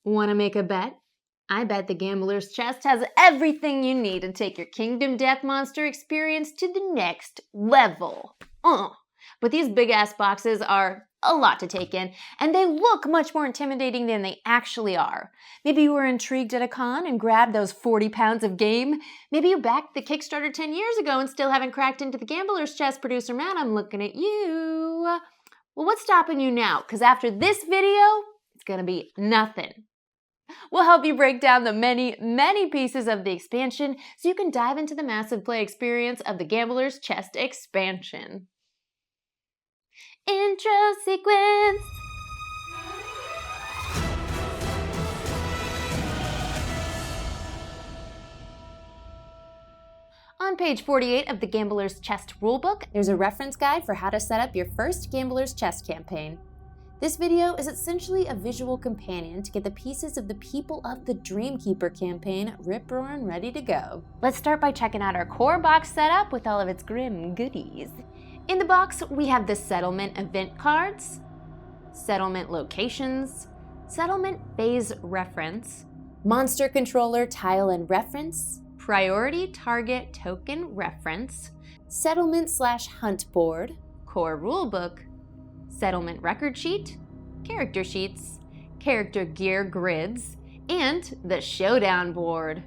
Want to make a bet? I bet the Gambler's Chest has everything you need to take your Kingdom Death Monster experience to the next level. But these big-ass boxes are a lot to take in, and they look much more intimidating than they actually are. Maybe you were intrigued at a con and grabbed those 40 pounds of game. Maybe you backed the Kickstarter 10 years ago and still haven't cracked into the Gambler's Chest. Producer Matt, I'm looking at you. Well, what's stopping you now? Because after this video, it's gonna be nothing. We'll help you break down the many pieces of the expansion so you can dive into the massive play experience of the Gambler's Chest expansion. Intro sequence! On page 48 of the Gambler's Chest rulebook, there's a reference guide for how to set up your first Gambler's Chest campaign. This video is essentially a visual companion to get the pieces of the People of the Dreamkeeper campaign rip-roaring ready to go. Let's start by checking out our core box setup with all of its grim goodies. In the box, we have the settlement event cards, settlement locations, settlement phase reference, monster controller tile and reference, priority target token reference, settlement/hunt board, core rulebook, settlement record sheet, character sheets, character gear grids, and the showdown board.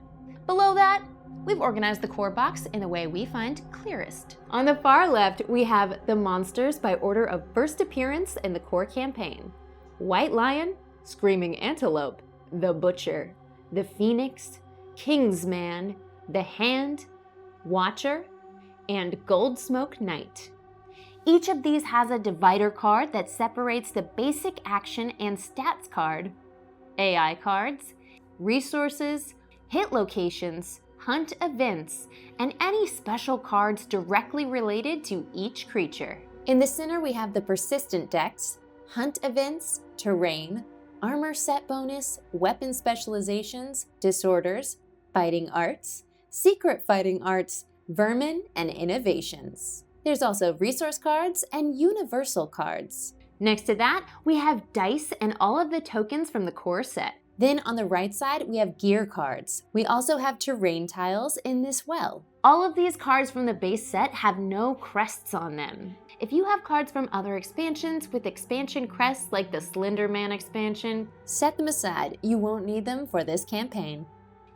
Below that, we've organized the core box in the way we find clearest. On the far left, we have the monsters by order of first appearance in the core campaign. White Lion, Screaming Antelope, the Butcher, the Phoenix, Kingsman, the Hand, Watcher, and Gold Smoke Knight. Each of these has a divider card that separates the basic action and stats card, AI cards, resources, hit locations, hunt events, and any special cards directly related to each creature. In the center, we have the persistent decks, hunt events, terrain, armor set bonus, weapon specializations, disorders, fighting arts, secret fighting arts, vermin, and innovations. There's also resource cards and universal cards. Next to that, we have dice and all of the tokens from the core set. Then on the right side, we have gear cards. We also have terrain tiles in this well. All of these cards from the base set have no crests on them. If you have cards from other expansions with expansion crests like the Slender Man expansion, set them aside. You won't need them for this campaign.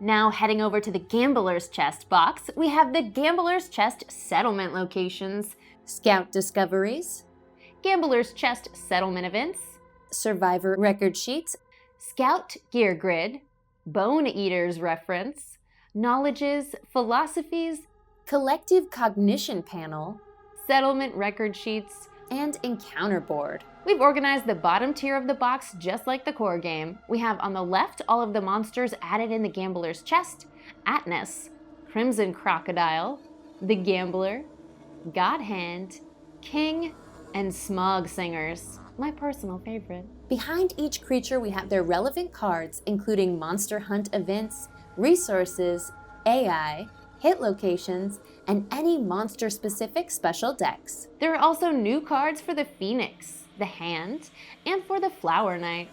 Now heading over to the Gambler's Chest box, we have the Gambler's Chest settlement locations, Scout discoveries, Gambler's Chest settlement events, Survivor record sheets, Scout gear grid, Bone Eaters reference, knowledges, philosophies, collective cognition panel, settlement record sheets, and encounter board. We've organized the bottom tier of the box just like the core game. We have on the left all of the monsters added in the Gambler's Chest: Atnas, Crimson Crocodile, the Gambler, God Hand, King, and Smog Singers, my personal favorite. Behind each creature we have their relevant cards, including monster hunt events, resources, AI, hit locations, and any monster-specific special decks. There are also new cards for the Phoenix, the Hand, and for the Flower Knight.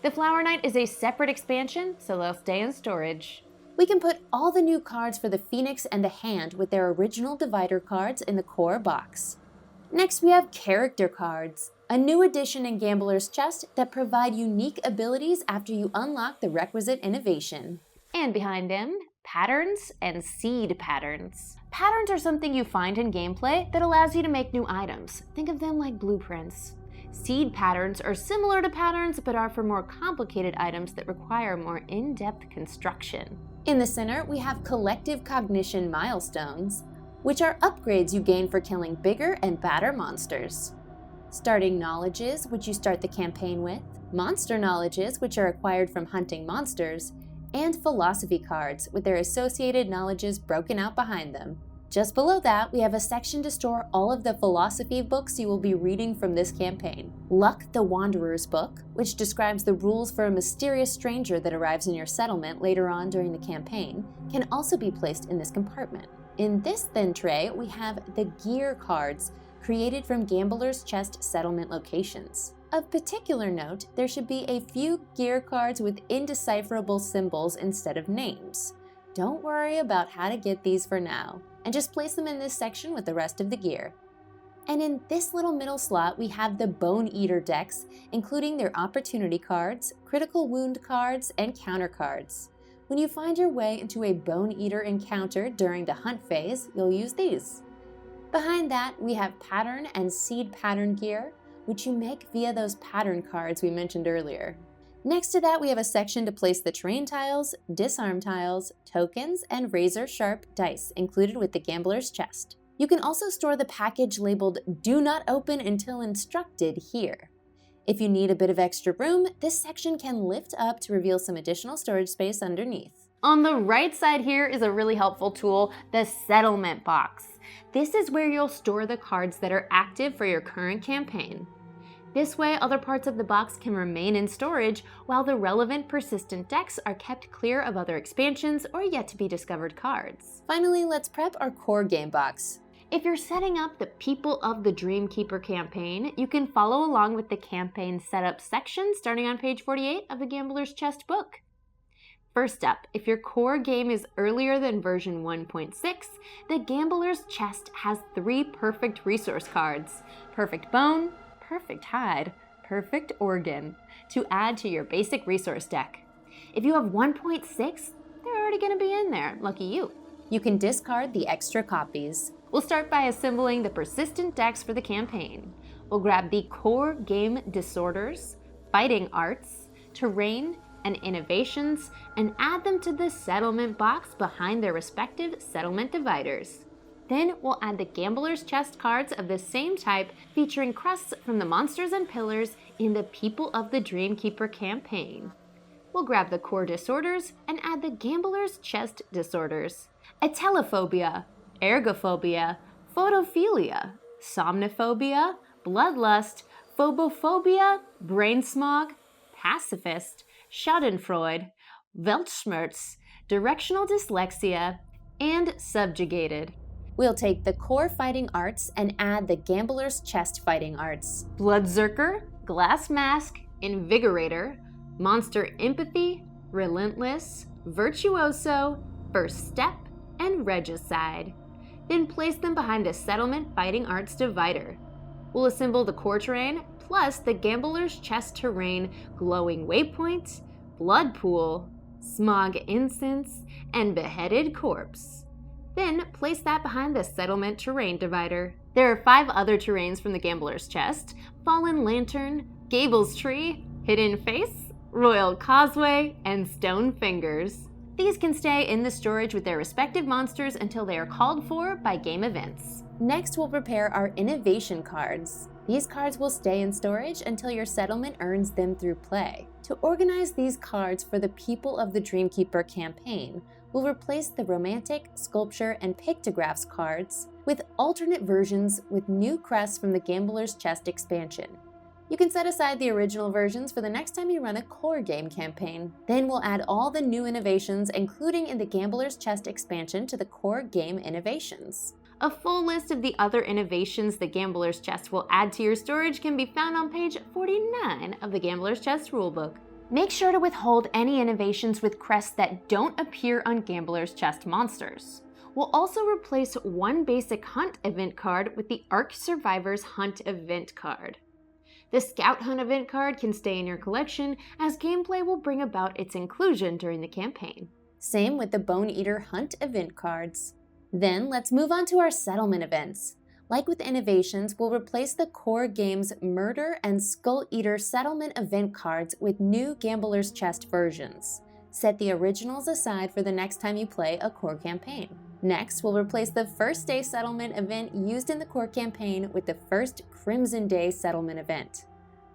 The Flower Knight is a separate expansion, so they'll stay in storage. We can put all the new cards for the Phoenix and the Hand with their original divider cards in the core box. Next, we have character cards, a new addition in Gambler's Chest that provide unique abilities after you unlock the requisite innovation. And behind them, patterns and seed patterns. Patterns are something you find in gameplay that allows you to make new items. Think of them like blueprints. Seed patterns are similar to patterns but are for more complicated items that require more in-depth construction. In the center, we have collective cognition milestones, which are upgrades you gain for killing bigger and badder monsters. Starting knowledges, which you start the campaign with, monster knowledges, which are acquired from hunting monsters, and philosophy cards with their associated knowledges broken out behind them. Just below that, we have a section to store all of the philosophy books you will be reading from this campaign. Luck the Wanderer's book, which describes the rules for a mysterious stranger that arrives in your settlement later on during the campaign, can also be placed in this compartment. In this thin tray, we have the gear cards created from Gambler's Chest settlement locations. Of particular note, there should be a few gear cards with indecipherable symbols instead of names. Don't worry about how to get these for now, and just place them in this section with the rest of the gear. And in this little middle slot, we have the Bone Eater decks, including their opportunity cards, critical wound cards, and counter cards. When you find your way into a Bone Eater encounter during the hunt phase, you'll use these. Behind that, we have pattern and seed pattern gear, which you make via those pattern cards we mentioned earlier. Next to that, we have a section to place the terrain tiles, disarm tiles, tokens, and razor sharp dice included with the gambler's chest. You can also store the package labeled "Do Not Open Until Instructed" here. If you need a bit of extra room, this section can lift up to reveal some additional storage space underneath. On the right side here is a really helpful tool, the settlement box. This is where you'll store the cards that are active for your current campaign. This way, other parts of the box can remain in storage while the relevant persistent decks are kept clear of other expansions or yet to be discovered cards. Finally, let's prep our core game box. If you're setting up the People of the Dreamkeeper campaign, you can follow along with the campaign setup section starting on page 48 of the Gambler's Chest book. First up, if your core game is earlier than version 1.6, the Gambler's Chest has 3 perfect resource cards: Perfect Bone, Perfect Hide, Perfect Organ, to add to your basic resource deck. If you have 1.6, they're already going to be in there, lucky you. You can discard the extra copies. We'll start by assembling the persistent decks for the campaign. We'll grab the core game disorders, fighting arts, terrain, and innovations, and add them to the settlement box behind their respective settlement dividers. Then we'll add the Gambler's Chest cards of the same type featuring crests from the monsters and pillars in the People of the Dreamkeeper campaign. We'll grab the core disorders and add the Gambler's Chest disorders: Atelophobia, Ergophobia, Photophilia, Somnophobia, Bloodlust, Phobophobia, Brain Smog, Pacifist, Schadenfreude, Weltschmerz, Directional Dyslexia, and Subjugated. We'll take the core fighting arts and add the Gambler's Chest fighting arts: Bloodzerker, Glass Mask, Invigorator, Monster Empathy, Relentless, Virtuoso, First Step, and Regicide. Then place them behind the Settlement Fighting Arts divider. We'll assemble the core terrain plus the Gambler's Chest terrain Glowing Waypoint, Blood Pool, Smog Incense, and Beheaded Corpse. Then place that behind the Settlement Terrain divider. There are 5 other terrains from the Gambler's Chest: Fallen Lantern, Gable's Tree, Hidden Face, Royal Causeway, and Stone Fingers. These can stay in the storage with their respective monsters until they are called for by game events. Next, we'll prepare our innovation cards. These cards will stay in storage until your settlement earns them through play. To organize these cards for the People of the Dreamkeeper campaign, we'll replace the Romantic, Sculpture, and Pictographs cards with alternate versions with new crests from the Gambler's Chest expansion. You can set aside the original versions for the next time you run a core game campaign. Then we'll add all the new innovations, including in the Gambler's Chest expansion, to the core game innovations. A full list of the other innovations the Gambler's Chest will add to your storage can be found on page 49 of the Gambler's Chest rulebook. Make sure to withhold any innovations with crests that don't appear on Gambler's Chest monsters. We'll also replace one basic hunt event card with the Ark Survivors Hunt event card. The Scout Hunt event card can stay in your collection, as gameplay will bring about its inclusion during the campaign. Same with the Bone Eater Hunt event cards. Then let's move on to our settlement events. Like with innovations, we'll replace the core game's Murder and Skull Eater settlement event cards with new Gambler's Chest versions. Set the originals aside for the next time you play a core campaign. Next, we'll replace the First Day settlement event used in the core campaign with the first Crimson Day settlement event.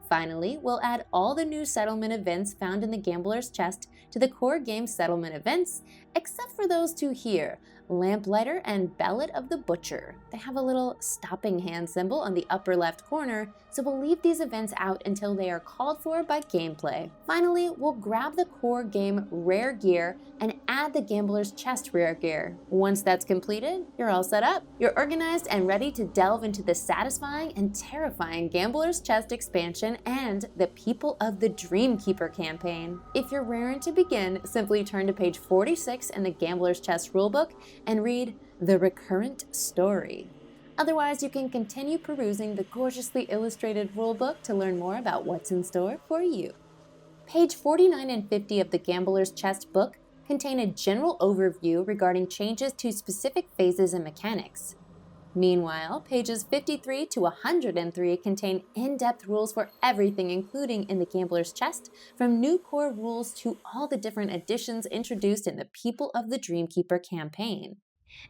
Finally, we'll add all the new settlement events found in the Gambler's Chest to the core game settlement events, except for those 2 here: Lamplighter, and Ballad of the Butcher. They have a little stopping hand symbol on the upper left corner, so we'll leave these events out until they are called for by gameplay. Finally, we'll grab the core game Rare Gear and add the Gambler's Chest Rare Gear. Once that's completed, you're all set up. You're organized and ready to delve into the satisfying and terrifying Gambler's Chest expansion and the People of the Dreamkeeper campaign. If you're raring to begin, simply turn to page 46 in the Gambler's Chest rulebook and read The Recurrent Story. Otherwise, you can continue perusing the gorgeously illustrated rulebook to learn more about what's in store for you. Page 49 and 50 of the Gambler's Chest book contain a general overview regarding changes to specific phases and mechanics. Meanwhile, pages 53 to 103 contain in-depth rules for everything, including in the Gambler's Chest, from new core rules to all the different additions introduced in the People of the Dreamkeeper campaign.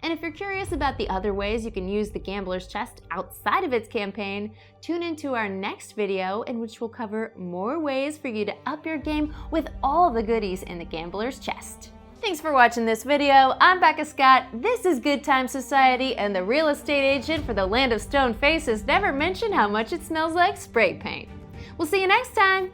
And if you're curious about the other ways you can use the Gambler's Chest outside of its campaign, tune into our next video in which we'll cover more ways for you to up your game with all the goodies in the Gambler's Chest. Thanks for watching this video. I'm Becca Scott, this is Good Time Society, and the real estate agent for the Land of Stone Faces never mentioned how much it smells like spray paint. We'll see you next time!